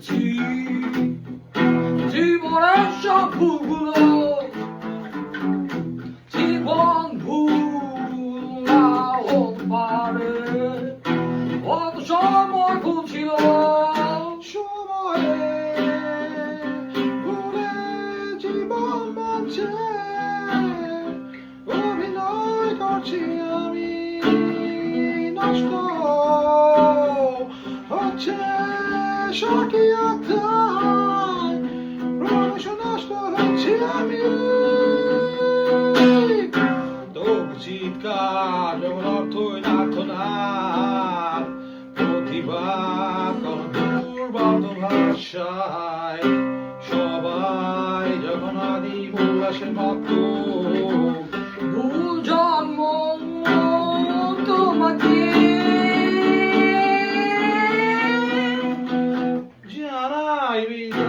বলছি জীবনের সব ভুলগুলো জীবন ভুলাও পারে কত সময় ভুল ছিল সময়ে ভুলে জীবন বাঁচে অভিনয় করছি আমি নষ্ট হচ্ছে স্বকীয়তায় ক্রমশ নষ্ট হচ্ছি আমি তবু চিৎকার যেমন অর্থই রাখো না প্রতিবাদ কোন দুর্বল ভাষায় সবাই যখন আদিম উল্লাসের মতো ভুল জন্ম তোমাকে জানাই বিদায়